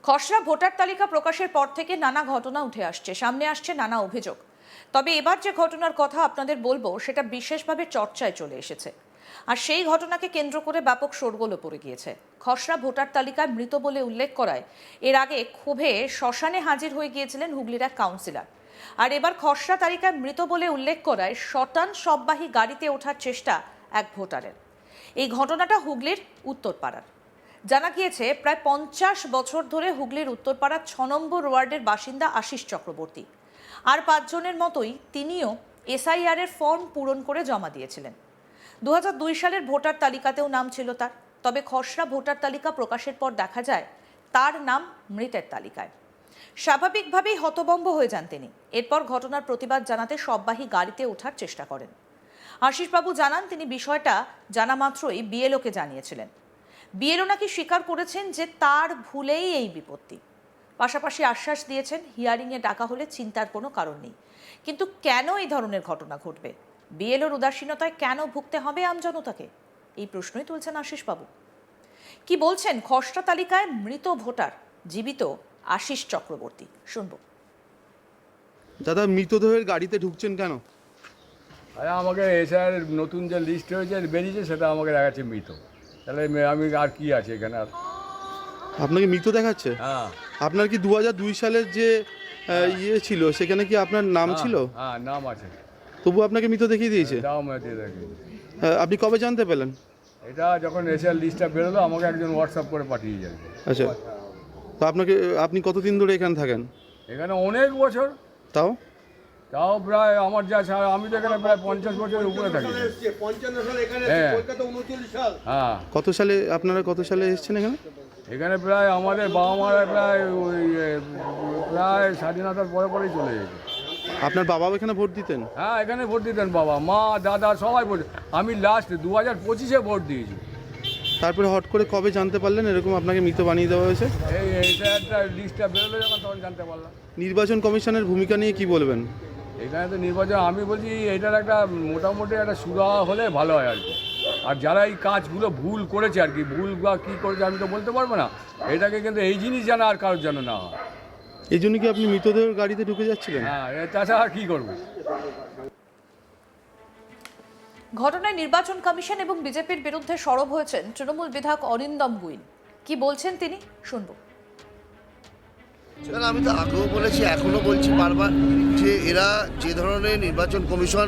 খসড়া ভোটার তালিকা প্রকাশের পর থেকে নানা ঘটনা উঠে আসছে, সামনে আসছে নানা অভিযোগ। তবে এবার যে ঘটনার কথা আপনাদের বলবো সেটা বিশেষভাবে চর্চায় চলে এসেছে, আর সেই ঘটনাকে কেন্দ্র করে ব্যাপক শোরগোলও পড়ে গিয়েছে। খসড়া ভোটার তালিকায় মৃত বলে উল্লেখ করায় এর আগে ক্ষোভে শ্মশানে হাজির হয়ে গিয়েছিলেন হুগলির এক কাউন্সিলর। আর এবার খসড়া তালিকায় মৃত বলে উল্লেখ করায় শটান শববাহী গাড়িতে ওঠার চেষ্টা এক ভোটারের। এই ঘটনাটা হুগলির উত্তরপাড়ার। জানা গিয়েছে প্রায় 50 বছর ধরে হুগলির উত্তরপাড়ার 6 নম্বর ওয়ার্ডের বাসিন্দা আশিস চক্রবর্তী। আর 5 জনের মতোই তিনিও এসআইআর এর ফর্ম পূরণ করে জমা দিয়েছিলেন। 2002 সালের ভোটার তালিকাতেও নাম ছিল তার। তবে খসড়া ভোটার তালিকা প্রকাশের পর দেখা যায় তার নাম মৃতের তালিকায়। স্বাভাবিকভাবেই হতভম্ব হয়ে যান তিনি। এরপর ঘটনার প্রতিবাদ জানাতে শববাহী গাড়িতে ওঠার চেষ্টা করেন। আশিসবাবু জানান তিনি বিষয়টা জানা মাত্রই বিএলওকে জানিয়েছিলেন। বিএলও নাকি স্বীকার করেছেন যে তার ভুলেই এই বিপত্তি। পাশাপাশি আশ্বাস দিয়েছেন হিয়ারিংয়ে ডাকা হলে চিন্তার কোনো কারণ নেই। কিন্তু কেন এই ধরনের ঘটনা ঘটবে, বিএলওর উদাসীনতায় কেন ভুগতে হবে আমজনতাকে, এই প্রশ্নই তুলছেন আশিসবাবু। কি বলছেন খসড়া তালিকায় মৃত ভোটার জীবিত আশিস চক্রবর্তী, শুনবো। দাদা, মৃতদেহের গাড়িতে ঢুকছেন কেন? আরে আমাকে এসআর নতুন যে লিস্ট হয়েছে বেরিয়েছে সেটা আমাকে দেখাচ্ছে মৃত। তাহলে আমি আর কি আছে এখানে আর? আপনাকে মৃত দেখাচ্ছে? হ্যাঁ। আপনার কি 2002 সালের যে ইয়ে ছিল সেখানে কি আপনার নাম ছিল? হ্যাঁ, নাম আছে। তবু আপনাকে মৃত দেখিয়ে দিয়েছে? নাম আছে দেখি। আপনি কবে জানতে পেলেন? এটা যখন এসআর লিস্টটা বেরোলো আমাকে একজন হোয়াটসঅ্যাপ করে পাঠিয়ে যায়। আচ্ছা, তো আপনি কতদিন ধরে এখানে থাকেন? এখানে অনেক বছর। তাও প্রায় আমার আমি তো এখানে প্রায় 50 বছরের উপরে থাকি। হ্যাঁ। আপনারা কত সালে এসেছেন এখানে? এখানে প্রায় আমাদের বাবা মারা প্রায় স্বাধীনতার পরেই চলে গেছে। আপনার বাবাও এখানে ভোট দিতেন? হ্যাঁ, এখানে ভোট দিতেন বাবা, মা, দাদা সবাই ভোট। আমি লাস্ট 2025-এ ভোট দিয়েছি। তারপরে হট করে কবে জানতে পারলেন এরকম আপনাকে মৃত বানিয়ে দেওয়া হয়েছে? এইটা একটা লিস্টটা বেরোলো যখন তখন জানতে পারলাম। নির্বাচন কমিশনের ভূমিকা নিয়ে কি বলবেন? এখানে তো নির্বাচন, আমি বলছি এটার একটা মোটামুটি একটা সুরাহা হলে ভালো হয় আর কি। আর যারা এই কাজগুলো ভুল করেছে আর কি, ভুল বা কী করেছে আমি তো বলতে পারবো না। এটাকে কিন্তু এই জিনিস যেন আর কারোর যেন না হয়। এই জন্য কি আপনি মৃতদেহের গাড়িতে ঢুকে যাচ্ছিলেন? হ্যাঁ, তাছাড়া কী করবো। ঘটনায় নির্বাচন কমিশন এবং বিজেপির বিরুদ্ধে সরব হয়েছেন তৃণমূল বিধায়ক অরিন্দম গুইন। কি বলছেন তিনি, শুনবো। আমি তো আগেও বলেছি, এখনও বলছি বারবার, যে এরা যে ধরনের নির্বাচন কমিশন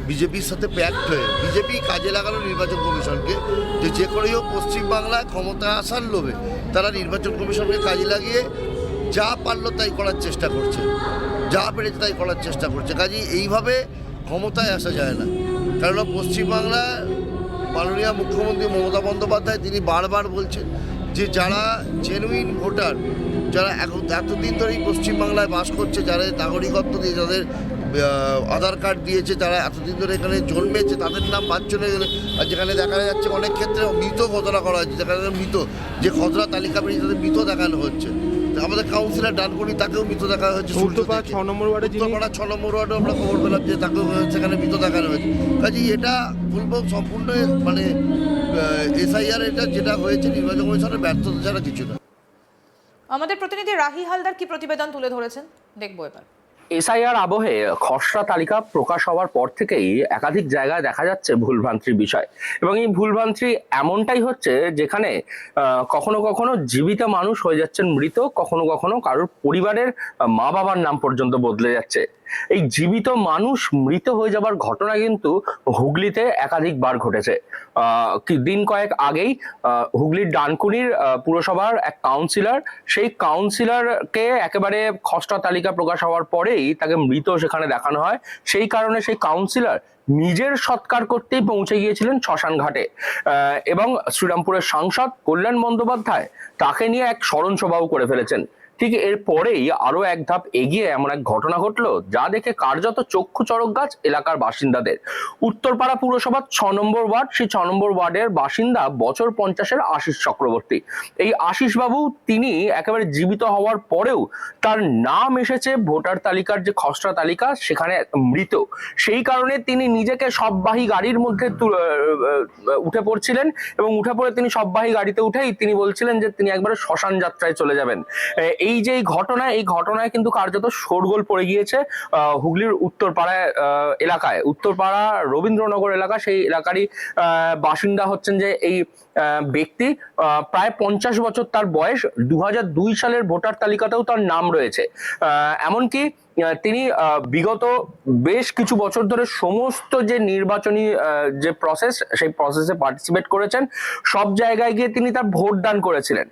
বিজেপির সাথে প্যাক্ট হয়ে বিজেপি কাজে লাগালো নির্বাচন কমিশনকে, যে করেই হোক পশ্চিমবাংলায় ক্ষমতা আসার লোভে তারা নির্বাচন কমিশনকে কাজে লাগিয়ে যা পারলো তাই করার চেষ্টা করছে, যা পেরেছে তাই করার চেষ্টা করছে। কাজেই এইভাবে ক্ষমতায় আসা যায় না। কারণ পশ্চিমবাংলার মাননীয় মুখ্যমন্ত্রী মমতা বন্দ্যোপাধ্যায় তিনি বারবার বলছেন যে যারা জেনুইন ভোটার, যারা এতদিন ধরেই পশ্চিমবাংলায় বাস করছে, যারা নাগরিকত্ব দিয়ে, যাদের আধার কার্ড দিয়েছে, যারা এতদিন ধরে এখানে জন্মেছে, তাদের নাম বাদ চলে গেলে, আর যেখানে দেখা যাচ্ছে অনেক ক্ষেত্রে মৃত ঘটনা করা হচ্ছে, যেখানে মৃত যে খসড়া তালিকা বেরিয়ে তাদের মৃত দেখানো হচ্ছে। আমাদের কাউন্সিলর ডানকুনি, তাকেও মৃত দেখা হচ্ছে। উত্তরপাড়া 6 নম্বর ওয়ার্ডে 6 নম্বর ওয়ার্ডেও আমরা খবর পেলাম যে তাকেও সেখানে মৃত দেখানো হয়েছে। কাজেই এটা বলবো সম্পূর্ণ এসআইআর এটা যেটা হয়েছে নির্বাচন কমিশনের ব্যর্থতা ছাড়া কিছু না। আমাদের প্রতিনিধি রাহি হালদার কি প্রতিবেদন তুলে ধরেছেন, দেখবো এবার। এসআইআর আবহে খসড়া তালিকা প্রকাশ হওয়ার পর থেকেই একাধিক জায়গায় দেখা যাচ্ছে ভুলভ্রান্তির বিষয়, এবং এই ভুলভ্রান্তি এমনটাই হচ্ছে যেখানে কখনো কখনো জীবিত মানুষ হয়ে যাচ্ছেন মৃত, কখনো কখনো কারোর পরিবারের মা বাবার নাম পর্যন্ত বদলে যাচ্ছে। এই জীবিত মানুষ মৃত হয়ে যাবার ঘটনা কিন্তু হুগলিতে একাধিকবার ঘটেছে। দিন কয়েক আগেই হুগলির ডানকুনির পুরসভার এক কাউন্সিলর, সেই কাউন্সিলরকে একেবারে খসড়া তালিকা প্রকাশ হওয়ার পরেই তাকে মৃত সেখানে দেখানো হয়। সেই কারণে সেই কাউন্সিলর নিজের সৎকার করতেই পৌঁছে গিয়েছিলেন শ্মশান ঘাটে, এবং শ্রীরামপুরের সাংসদ কল্যাণ বন্দ্যোপাধ্যায় তাকে নিয়ে এক স্মরণ সভাও করে ফেলেছেন। ঠিক এরপরেই আরো এক ধাপ এগিয়ে এমন এক ঘটনা ঘটলো যা দেখে কার্যত চক্ষু চড়ক গাছ এলাকার বাসিন্দাদের। উত্তরপাড়া পুরসভার 6 নম্বর ওয়ার্ড, সেই 6 নম্বর ওয়ার্ডের বাসিন্দা বছর 50-এর আশিস চক্রবর্তী। এই আশিস বাবু তিনি একেবারে জীবিত হওয়ার পরেও তার নাম এসেছে ভোটার তালিকার যে খসড়া তালিকা সেখানে মৃত। সেই কারণে তিনি নিজেকে সববাহী গাড়ির মধ্যে উঠে পড়ছিলেন এবং উঠে পড়ে তিনি সববাহী গাড়িতে উঠেই তিনি বলছিলেন যে তিনি একবারে শ্মশান যাত্রায় চলে যাবেন। এই যে এই ঘটনায় কিন্তু কার্যত শোরগোল পড়ে গিয়েছে হুগলির উত্তরপাড়ায় এলাকায়। উত্তরপাড়া রবীন্দ্রনগর এলাকা, সেই এলাকারই বাসিন্দা হচ্ছেন যে এই ব্যক্তি। প্রায় 50 বছর তার বয়স। 2002 সালের ভোটার তালিকাতেও তার নাম রয়েছে। এমনকি তিনি বিগত বেশ কিছু বছর ধরে সমস্ত যে নির্বাচনী যে প্রসেস, সেই প্রসেসে পার্টিসিপেট করেছেন। সব জায়গায় গিয়ে তিনি তার ভোট দান করেছিলেন।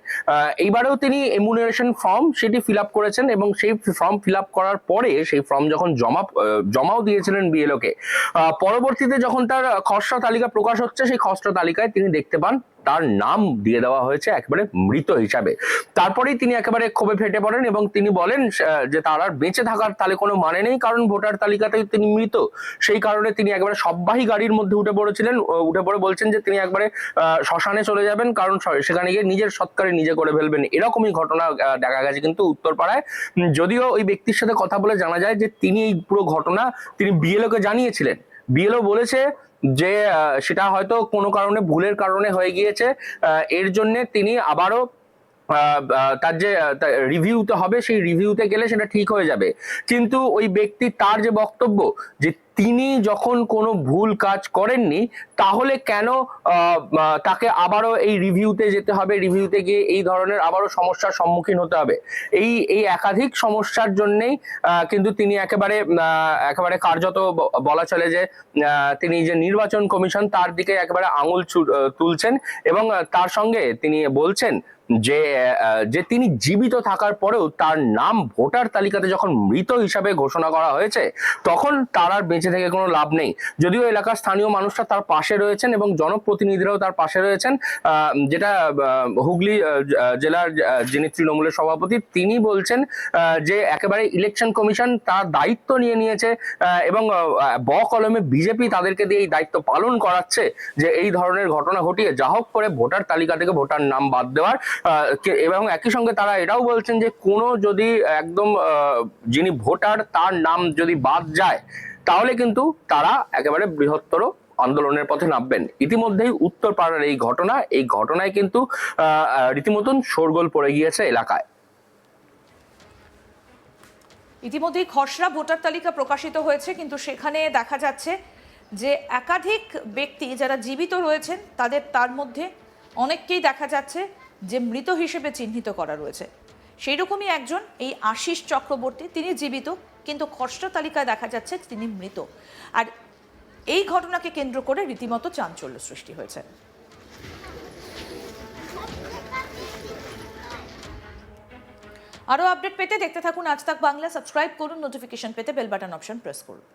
এইবারেও তিনি এমুনারেশন ফর্ম সেটি ফিল আপ করেছেন এবং সেই ফর্ম ফিল আপ করার পরে সেই ফর্ম যখন জমাও দিয়েছিলেন বিএলওকে, পরবর্তীতে যখন তার খসড়া তালিকা প্রকাশ হচ্ছে, সেই খসড়া তালিকায় তিনি দেখতে পান তার নাম দিয়ে দেওয়া হয়েছে একেবারে মৃত হিসাবে। তারপরেই তিনি একেবারে ক্ষোভে ফেটে পড়েন এবং তিনি বলেন যে তার আর বেঁচে থাকার তাহলে কোনো মানে নেই, কারণ ভোটার তালিকাতেই তিনি মৃত। সেই কারণে তিনি একবারে সববাহী গাড়ির মধ্যে উঠে পড়ে বলছেন যে তিনি একবারে শ্মশানে চলে যাবেন, কারণ সেখানে গিয়ে নিজের সৎকারে নিজে করে ফেলবেন। এরকমই ঘটনা দেখা গেছে কিন্তু উত্তরপাড়ায়। যদিও ওই ব্যক্তির সাথে কথা বলে জানা যায় যে তিনি এই পুরো ঘটনা তিনি বিএলওকে জানিয়েছিলেন। বিএলও বলেছে যে সেটা হয়তো কোনো কারণে ভুলের কারণে হয়ে গিয়েছে, এর জন্য তিনি আবারও তার যে রিভিউতে হবে, সেই রিভিউতে গেলে সেটা ঠিক হয়ে যাবে। কিন্তু ওই ব্যক্তি তার যে বক্তব্য যে তিনি যখন কোনো ভুল কাজ করেননি তাহলে কেন তাকে আবারও এই রিভিউতে যেতে হবে, রিভিউতে গিয়ে এই ধরনের আবারও সমস্যার সম্মুখীন হতে হবে। এই একাধিক সমস্যার জন্যেই কিন্তু তিনি একেবারে কার্যত বলা চলে যে তিনি যে নির্বাচন কমিশন তার দিকে একেবারে আঙুল তুলছেন এবং তার সঙ্গে তিনি বলছেন যে তিনি জীবিত থাকার পরেও তার নাম ভোটার তালিকাতে যখন মৃত হিসাবে ঘোষণা করা হয়েছে তখন তার আর বেঁচে থেকে কোনো লাভ নেই। যদিও এলাকার স্থানীয় মানুষরা তার পাশে রয়েছেন এবং জনপ্রতিনিধিরাও তার পাশে রয়েছেন, যেটা হুগলি জেলার যিনি তৃণমূলের সভাপতি তিনি বলছেন যে একেবারে ইলেকশন কমিশন তার দায়িত্ব নিয়ে নিয়েছে এবং বকলমে বিজেপি তাদেরকে দিয়ে এই দায়িত্ব পালন করাচ্ছে যে এই ধরনের ঘটনা ঘটিয়ে যা হোক করে ভোটার তালিকা থেকে ভোটার নাম বাদ দেওয়ার। এবং একই সঙ্গে তারা এটাও বলছেন যে কোনো যদি একদম যিনি ভোটার তার নাম যদি বাদ যায় তাহলে কিন্তু তারা একেবারে বৃহত্তর আন্দোলনের পথে নামবেন। ইতিমধ্যেই উত্তরপাড়ার এই ঘটনায় কিন্তু রীতিমতন শোরগোল পড়ে গিয়েছে এলাকায়। ইতিমধ্যেই খসড়া ভোটার তালিকা প্রকাশিত হয়েছে, কিন্তু সেখানে দেখা যাচ্ছে যে একাধিক ব্যক্তি যারা জীবিত রয়েছেন তার মধ্যে অনেককেই দেখা যাচ্ছে যে মৃত হিসেবে চিহ্নিত করা রয়েছে। সেই রকমই একজন এই আশিস চক্রবর্তী, তিনি জীবিত কিন্তু খসড়া তালিকায় দেখা যাচ্ছে তিনি মৃত। আর এই ঘটনাকে কেন্দ্র করে রীতিমতো চাঞ্চল্য সৃষ্টি হয়েছে। আরও আপডেট পেতে দেখতে থাকুন আজ তাক বাংলা। সাবস্ক্রাইব করুন, নোটিফিকেশন পেতে বেল বাটন অপশন প্রেস করুন।